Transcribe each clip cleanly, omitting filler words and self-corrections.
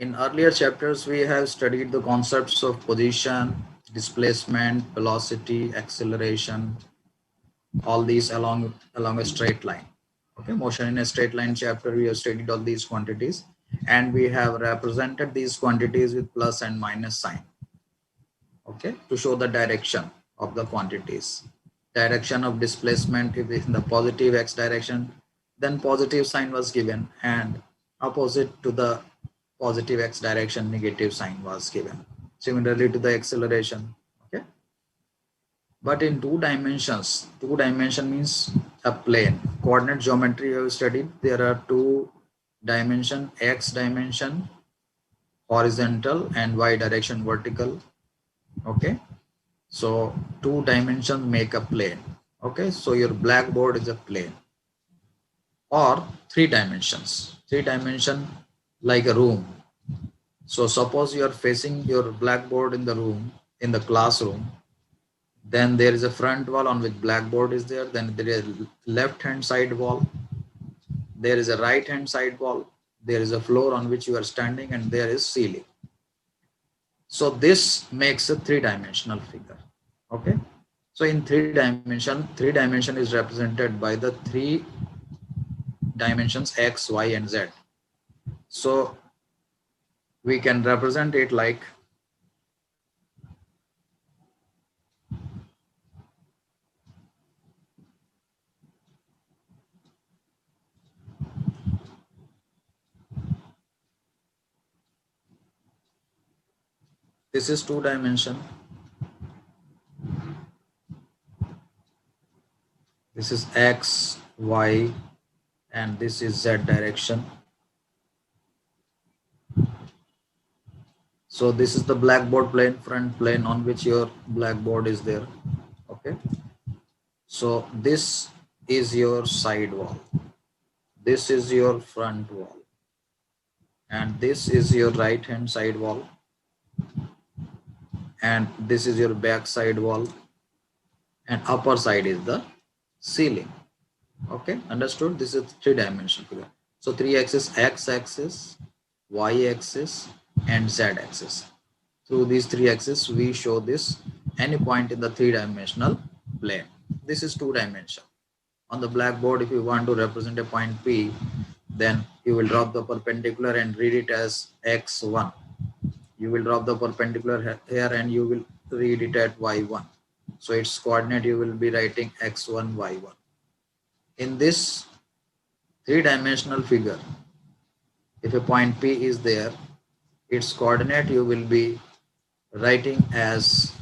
In earlier chapters, we have studied the concepts of position, displacement, velocity, acceleration, all these along a straight line. Okay, motion in a straight line chapter, we have studied all these quantities, and we have represented these quantities with plus and minus sign. Okay, to show the direction of the quantities. Direction of displacement, if it's in the positive x direction, then positive sign was given, and opposite to the positive x direction, negative sign was given. Similarly to the acceleration. Okay, but in two dimension means a plane. Coordinate geometry you have studied, there are two dimension, x dimension horizontal and y direction vertical. Okay, so two dimensions make a plane. Okay, so your blackboard is a plane. Or three dimension like a room. So suppose you are facing your blackboard in the room, in the classroom, then there is a front wall on which blackboard is there, then there is a left hand side wall, there is a right hand side wall, there is a floor on which you are standing, and there is ceiling. So this makes a three-dimensional figure. Okay, so in three dimension is represented by the three dimensions x, y, and z. So we can represent it like this is two dimension, this is x, y, and this is z direction. So this is the blackboard plane, front plane on which your blackboard is there. Okay, so this is your side wall, this is your front wall, and this is your right hand side wall, and this is your back side wall, and upper side is the ceiling. Okay, understood? This is three-dimensional figure. So three axis, x axis, y axis, and z axis. Through these three axes, we show this any point in the three-dimensional plane. This is two dimension. On the blackboard, if you want to represent a point P, then you will drop the perpendicular and read it as x1. You will drop the perpendicular here and you will read it at y1. So its coordinate you will be writing x1, y1. In this three-dimensional figure, if a point P is there, its coordinate you will be writing as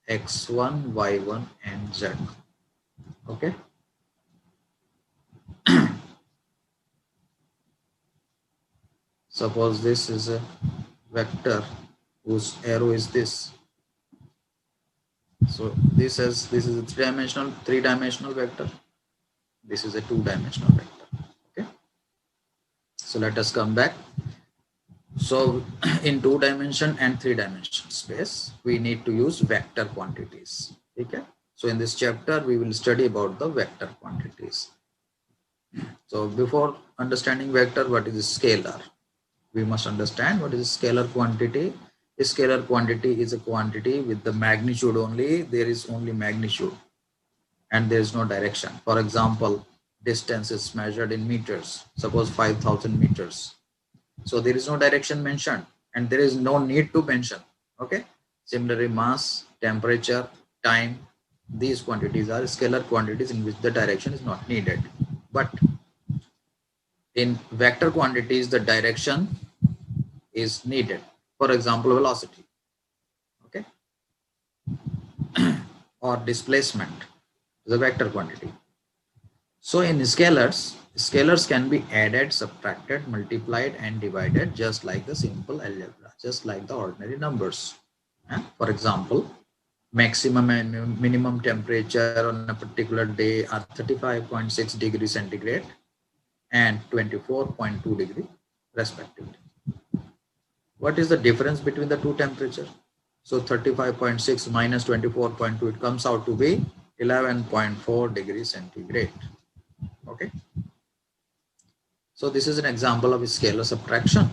x1, y1, and z. Okay. Suppose this is a vector whose arrow is this. So this is a three-dimensional vector. This is a two-dimensional vector. Okay. So let us come back. So in two-dimension and three-dimension space, we need to use vector quantities. Okay. So in this chapter, we will study about the vector quantities. So before understanding vector, what is a scalar? We must understand what is a scalar quantity. A scalar quantity is a quantity with the magnitude only. There is only magnitude and there is no direction. For example, distance is measured in meters. Suppose 5,000 meters. So there is no direction mentioned and there is no need to mention. Okay. Similarly, mass, temperature, time, these quantities are scalar quantities in which the direction is not needed. But in vector quantities, the direction is needed. For example, velocity. Okay. Or displacement is a vector quantity. So in scalars can be added, subtracted, multiplied, and divided just like the simple algebra, just like the ordinary numbers. For example, maximum and minimum temperature on a particular day are 35.6 degrees centigrade and 24.2 degree respectively. What is the difference between the two temperatures? So 35.6 minus 24.2, it comes out to be 11.4 degrees centigrade. Okay. So this is an example of a scalar subtraction.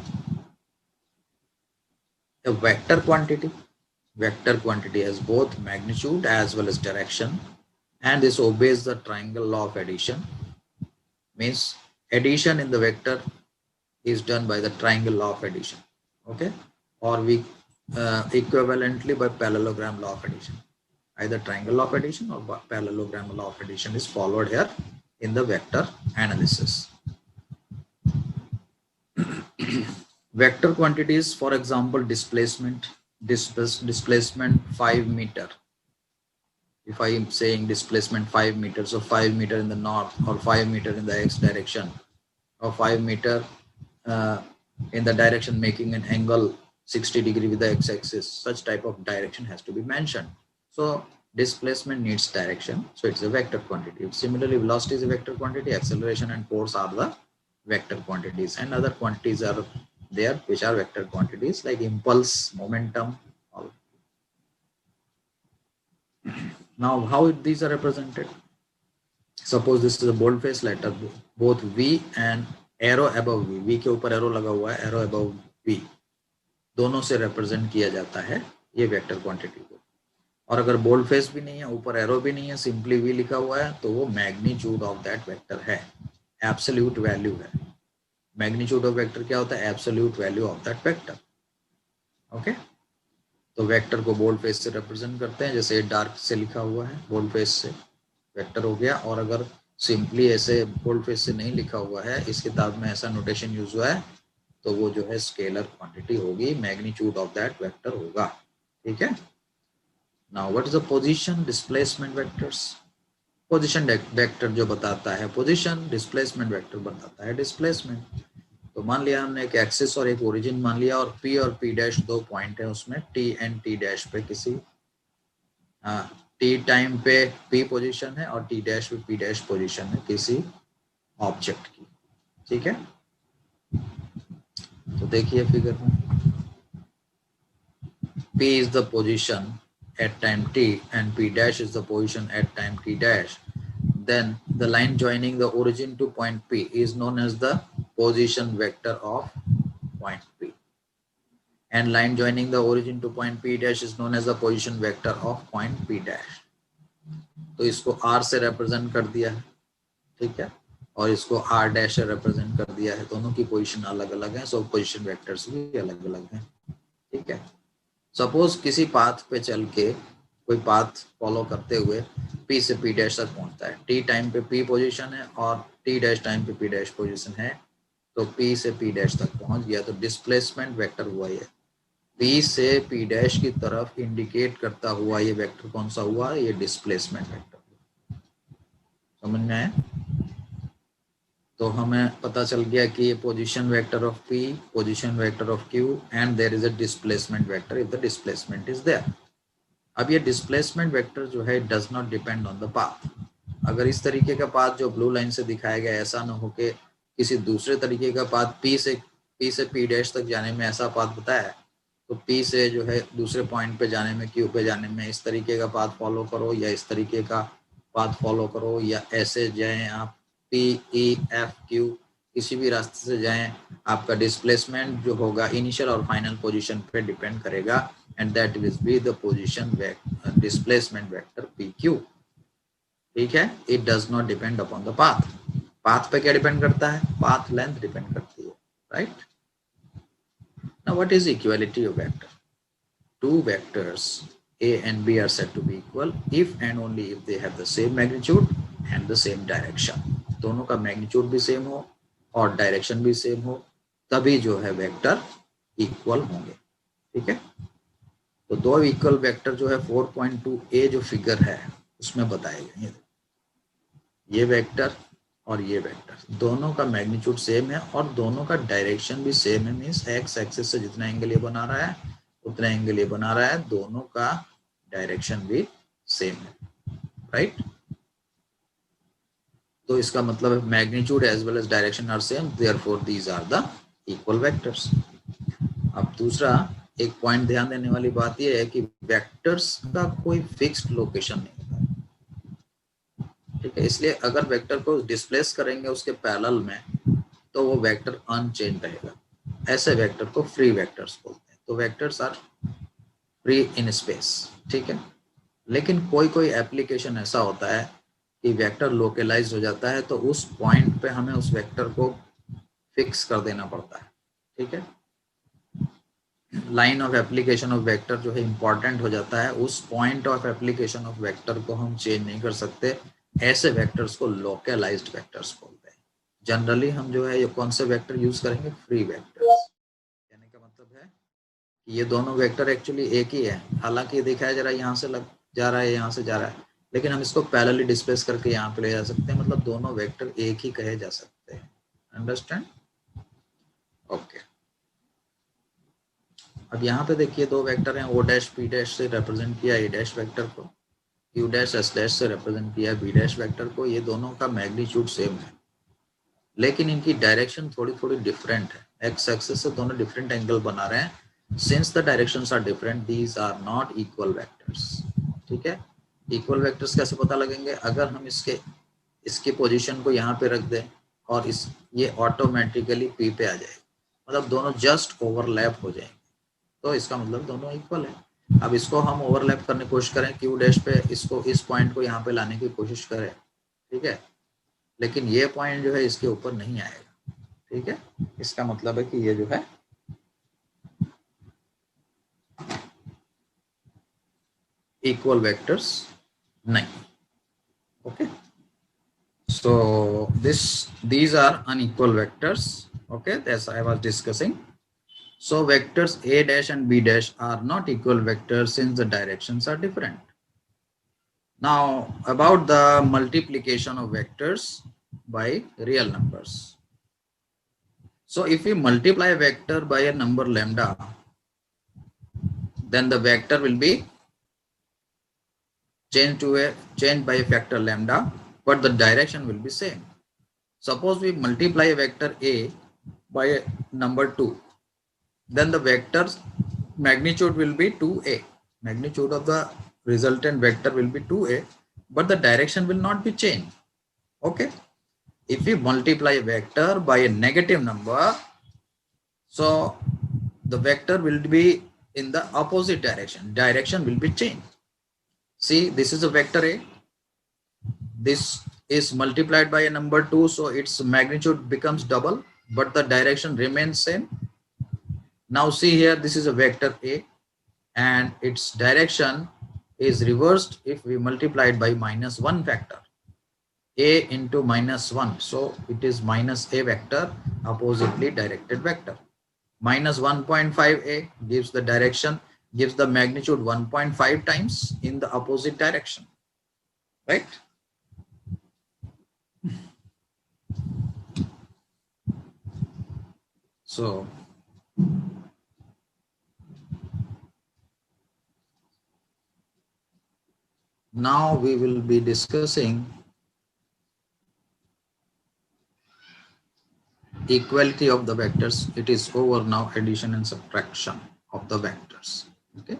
A vector quantity has both magnitude as well as direction, and this obeys the triangle law of addition. Means addition in the vector is done by the triangle law of addition, okay, or we equivalently by parallelogram law of addition. Either triangle law of addition or parallelogram law of addition is followed here in the vector analysis. Vector quantities, for example, displacement 5 meter. If I am saying displacement 5 meters, so 5 meter in the north, or 5 meter in the x direction, or 5 meter in the direction making an angle 60 degree with the x-axis, such type of direction has to be mentioned. So displacement needs direction, so it's a vector quantity. Similarly, velocity is a vector quantity, acceleration and force are the vector quantities, and other quantities are there which are vector quantities like impulse, momentum, all. Now how these are represented? Suppose this is a boldface letter, both V and arrow above V, V के ऊपर arrow लगा हुआ है, arrow above V, दोनों से represent किया जाता है ये vector quantity को. और अगर बोल्ड फेस भी नहीं है, ऊपर एरो भी नहीं है, सिंपली V लिखा हुआ है, तो वो मैग्नीट्यूड ऑफ दैट वेक्टर है, एब्सोल्यूट वैल्यू है. मैग्नीट्यूड ऑफ वेक्टर क्या होता है? Absolute value of that vector. Okay, तो वेक्टर को बोल्ड फेस से रिप्रेजेंट करते हैं, जैसे डार्क से लिखा हुआ है, बोल्ड फेस से वेक्टर हो गया. और अगर सिंपली ऐसे बोल्ड फेस से नहीं लिखा हुआ है, इस किताब में ऐसा नोटेशन यूज हुआ है, तो वो जो है स्केलर क्वांटिटी होगी, मैग्नीट्यूड ऑफ दैट वेक्टर होगा. ठीक है. Now what is the position displacement vectors? Position vector जो बताता है पोजीशन, डिस्प्लेसमेंट वेक्टर बताता है डिस्प्लेसमेंट. तो मान लिया हमने एक एक्सिस और एक ओरिजिन मान लिया, और P और P डैश दो पॉइंट है, उसमें T एंड T डैश पे किसी T टाइम पे P पोजीशन है और T डैश पे P डैश पोजीशन है किसी ऑब्जेक्ट की. ठीक है, तो देखिए फिगर में, P is the position at time t and P dash is the position at time t dash. Then the line joining the origin to point P is known as the position vector of point P, and line joining the origin to point P dash is known as the position vector of point P dash. तो इसको R से represent कर दिया है, ठीक है, और इसको R dash से represent कर दिया है. दोनों की पोजीशन अलग अलग है, सो पोजीशन वेक्टर्स भी अलग अलग हैं. ठीक है. सपोज किसी पाथ पे चल के कोई पाथ फॉलो करते हुए P से P डैश तक पहुंचता है, T टाइम पे P पोजीशन है और T डैश टाइम पे P डैश पोजीशन है, तो P से P डैश तक पहुंच गया, तो डिस्प्लेसमेंट वेक्टर हुआ ये. P से P डैश की तरफ इंडिकेट करता हुआ ये वेक्टर कौन सा हुआ? ये डिस्प्लेसमेंट वेक्टर. समझ में आया? तो हमें पता चल गया कि ये position vector of P, position vector of Q, and there is a displacement vector if the displacement is there. अब ये डिस्प्लेसमेंट वेक्टर जो है does not depend on the path. अगर इस तरीके का पाथ जो ब्लू लाइन से दिखाया गया, ऐसा ना हो कि किसी दूसरे तरीके का पाथ P से P डैश तक जाने में ऐसा पाथ बताया है, तो P से जो है दूसरे पॉइंट पे जाने में, Q पे जाने में इस तरीके का पाथ फॉलो करो, या इस तरीके का पाथ फॉलो करो, या ऐसे जाएं आप P, E, F, Q, किसी भी रास्ते से जाएं, आपका डिस्प्लेसमेंट जो होगा इनिशियल और फाइनल पोजीशन पे डिपेंड करेगा, and that will be the position displacement vector PQ. ठीक है. It does not depend upon the path. Path पे क्या डिपेंड करता है? पाथ लेंथ डिपेंड करती है, right. Now what is equality of vector? Two vectors A and B are said to be equal if and only if they have the same magnitude and the same direction. दोनों का magnitude भी same हो और direction भी same हो, तभी जो है वेक्टर इक्वल होंगे. ठीक है. तो दो इक्वल वेक्टर जो है 4.2a जो फिगर है उसमें बताए गए, ये वेक्टर और ये वेक्टर, दोनों का मैग्नीट्यूड सेम है और दोनों का डायरेक्शन भी सेम है. मीन्स एक्स एक्सिस से जितना एंगल ये बना रहा है उतना एंगल ये बना रहा है, दोनों का डायरेक्शन भी सेम है, राइट. तो इसका मतलब magnitude as well as direction are same, therefore these are the equal vectors. अब दूसरा एक पॉइंट ध्यान देने वाली बात यह है कि वेक्टर्स का कोई फिक्स्ड लोकेशन नहीं होता. ठीक है. इसलिए अगर वेक्टर को डिस्प्लेस करेंगे उसके पैरेलल में, तो वो वेक्टर अनचेंज रहेगा. ऐसे वेक्टर को फ्री वेक्टर्स बोलते हैं. तो vectors are free in space, ठीक है। लेकिन कोई कोई एप्लीकेशन ऐसा होता है कि वेक्टर लोकलाइज हो जाता है, तो उस पॉइंट पे हमें उस वेक्टर को फिक्स कर देना पड़ता है, ठीक है। Line of application of vector जो है इंपॉर्टेंट हो जाता है, उस point of application of vector को हम चेंज नहीं कर सकते। ऐसे वेक्टर्स को लोकलाइज्ड वेक्टर्स बोलते हैं। जनरली हम जो है ये कौन से वेक्टर यूज करेंगे, फ्री वेक्टर्स। कहने का मतलब है कि ये दोनों वेक्टर एक्चुअली एक ही है, हालांकि दिखाया जा रहा है यहाँ से लग जा रहा है, यहाँ से जा रहा है, लेकिन हम इसको पैरेलली डिस्प्लेस करके यहाँ पे ले जा सकते हैं, मतलब दोनों वेक्टर एक ही कहे जा सकते हैं। अंडरस्टैंड? ओके। अब यहाँ पे देखिए दो वेक्टर हैं, ओ डैश पी डैश से रिप्रेजेंट किया ए डैश वेक्टर को, क्यू डैश एस डैश से रिप्रेजेंट किया बी डैश वेक्टर को। ये दोनों का मैग्नीट्यूड सेम है, लेकिन इनकी डायरेक्शन थोड़ी थोड़ी डिफरेंट है। एक्स एक्सिस से दोनों डिफरेंट एंगल बना रहे हैं। Since the directions are different, these are not equal vectors, ठीक है। इक्वल वेक्टर्स कैसे पता लगेंगे, अगर हम इसकी पोजीशन को यहाँ पे रख दें और ये ऑटोमेटिकली पी पे आ जाए, मतलब दोनों जस्ट ओवरलैप हो जाएंगे, तो इसका मतलब दोनों इक्वल है। अब इसको हम ओवरलैप करने की कोशिश करें क्यू डैश पे, इसको इस पॉइंट को यहाँ पे लाने की कोशिश करें, ठीक है, लेकिन ये पॉइंट जो है इसके ऊपर नहीं आएगा, ठीक है। इसका मतलब है कि ये जो है इक्वल वेक्टर्स नहीं। Okay, so these are unequal vectors, okay, as I was discussing. So vectors a dash and b dash are not equal vectors since the directions are different. Now about the multiplication of vectors by real numbers. So if we multiply a vector by a number lambda, then the vector will be changed by a factor lambda, but the direction will be same. Suppose we multiply a vector a by a number 2, then the vector's magnitude will be 2a. Magnitude of the resultant vector will be 2a, but the direction will not be changed. Okay. If we multiply a vector by a negative number, so the vector will be in the opposite direction. Direction will be changed. See, this is a vector a. This is multiplied by a number 2, so its magnitude becomes double, but the direction remains same. Now see here, this is a vector a, and its direction is reversed if we multiply it by -1 factor, a into -1, so it is minus a vector, oppositely directed vector. -1.5a gives the direction, gives the magnitude 1.5 times in the opposite direction, right? So now we will be discussing equality of the vectors. It is over now, addition and subtraction of the vectors. Okay.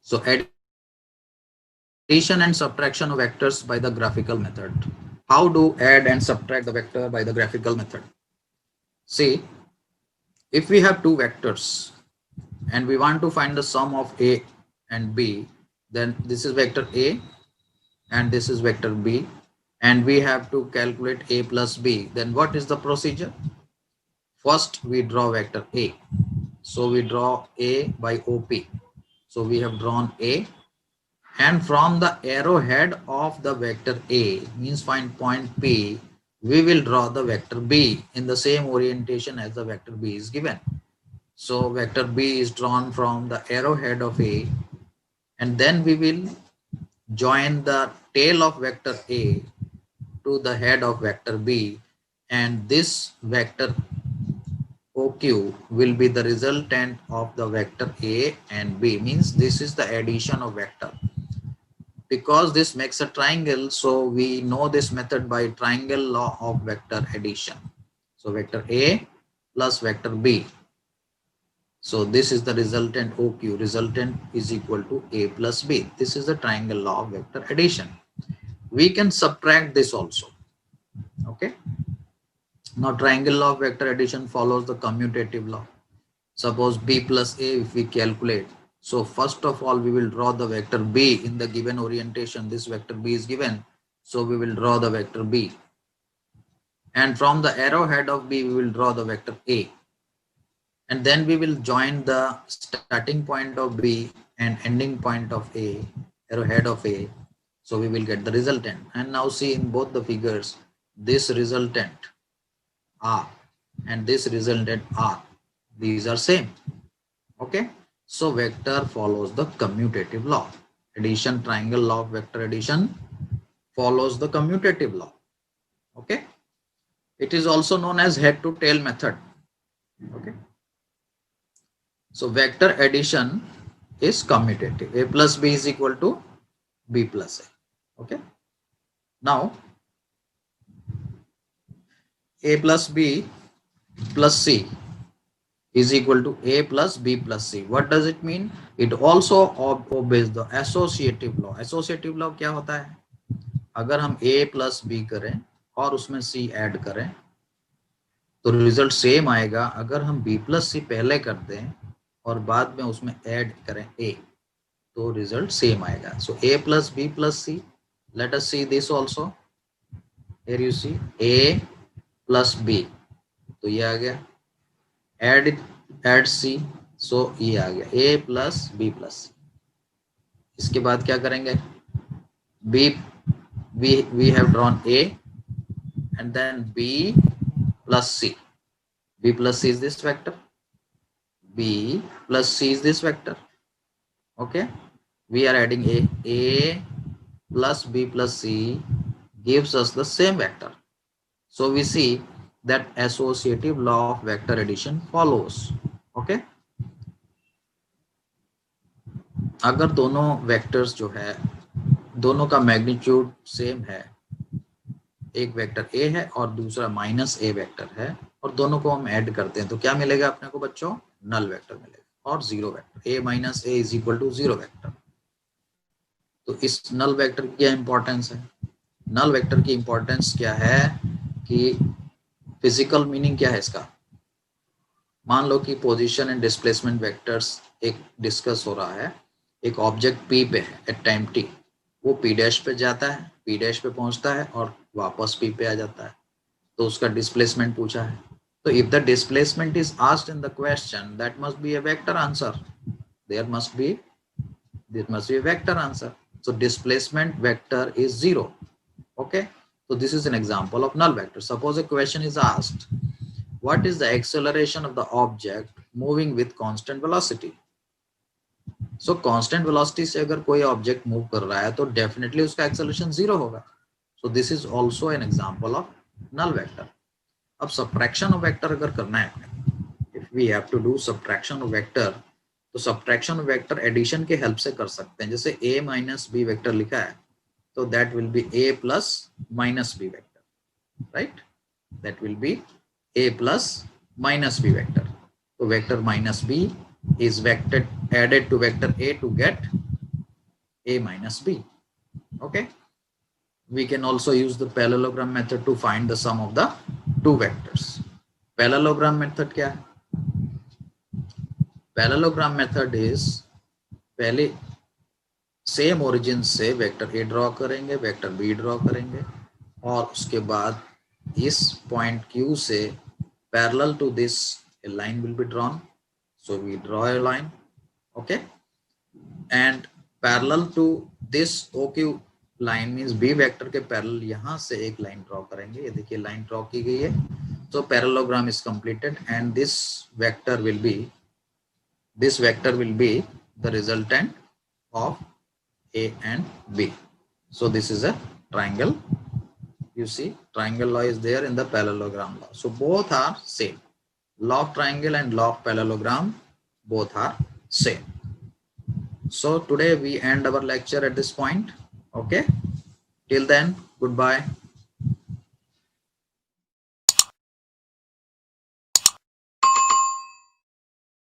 So addition and subtraction of vectors by the graphical method. How do add and subtract the vector by the graphical method? See, if we have two vectors and we want to find the sum of a and b, then this is vector a and this is vector b, and we have to calculate a plus b. Then what is the procedure? First we draw vector a, so we draw a by op. So we have drawn a, and from the arrowhead of the vector a, means find point p, we will draw the vector b in the same orientation as the vector b is given. So vector b is drawn from the arrowhead of a, and then we will join the tail of vector a to the head of vector b, and this vector OQ will be the resultant of the vector A and B, means this is the addition of vector. Because this makes a triangle, so we know this method by triangle law of vector addition. So vector A plus vector B. So this is the resultant OQ. Resultant is equal to A plus B. This is the triangle law of vector addition. We can subtract this also. Okay. Now triangle law of vector addition follows the commutative law. Suppose B plus A if we calculate. So first of all, we will draw the vector B in the given orientation. This vector B is given. So we will draw the vector B. And from the arrowhead of B, we will draw the vector A. And then we will join the starting point of B and ending point of A, arrowhead of A. So we will get the resultant. And now see in both the figures, this resultant R and this resultant R, these are same. Okay. So vector follows the commutative law. Addition, triangle law of vector addition follows the commutative law. Okay. It is also known as head to tail method. Okay. So vector addition is commutative. A plus B is equal to B plus A. Okay. Now A plus B plus C is equal to A plus B plus C. What does it mean? It also obeys the associative law. Associative law क्या होता है? अगर हम A plus B करें और उसमें C add करें तो रिजल्ट सेम आएगा. अगर हम B plus C पहले कर दें और बाद में उसमें ऐड करें A, तो रिजल्ट सेम आएगा. So A plus B plus C. Let us see this also. Here you see A plus B. तो ये आ गया. Add C. So ये आ गया A plus B plus C. इसके बाद क्या करेंगे? We have drawn A and then B plus C. B plus C is this vector. B plus C is this vector. Okay. We are adding A plus B plus C gives us the same vector. So we see that associative law of vector addition follows. Okay. अगर दोनों vectors जो है दोनों का magnitude same है, एक vector A है और दूसरा माइनस A वेक्टर है, और दोनों को हम ऐड करते हैं तो क्या मिलेगा अपने को बच्चों? नल वेक्टर मिलेगा और zero vector. A minus A is equal to zero vector. तो इस नल वेक्टर की क्या इंपॉर्टेंस है? नल वेक्टर की इंपॉर्टेंस क्या है कि फिजिकल मीनिंग क्या है इसका? मान लो कि पोजीशन एंड डिस्प्लेसमेंट वेक्टर्स एक डिस्कस हो रहा है. एक ऑब्जेक्ट P पे है एट टाइम T. वो P डैश पे जाता है, P डैश पे पहुंचता है और वापस P पे आ जाता है. तो उसका डिस्प्लेसमेंट पूछा है. तो if the displacement is asked in the question, that must be a vector answer. There must be a vector answer. So displacement vector is 0. Okay. So this is an example of null vector. Suppose a question is asked, what is the acceleration of the object moving with constant velocity? So constant velocity से अगर कोई object move कर रहा है तो definitely उसका acceleration 0 होगा. So this is also an example of null vector. अब subtraction of vector अगर करना है, if we have to do subtraction of vector, तो subtraction of vector addition के help से कर सकते हैं. जैसे A minus B vector लिखा है तो that will be A plus minus B vector, right? That will be A plus minus B vector. So vector minus B is vector added to vector A to get A minus B. Okay. We can also use the parallelogram method to find the sum of the two vectors. Parallelogram method क्या है? Parallelogram method is पहले same origin से vector A draw करेंगे, vector B draw करेंगे और उसके बाद इस पॉइंट Q से parallel to this a line will be drawn. So we draw a line, okay, and parallel to this OQ line means B vector के parallel यहाँ से एक लाइन ड्रॉ करेंगे. ये देखिए लाइन ड्रॉ की गई है. So parallelogram is completed and this vector will be the resultant of A and B. So this is a triangle. You see triangle law is there in the parallelogram law. So both are same. log triangle and log parallelogram both are same. So today we end our lecture at this point. Okay, till then, goodbye.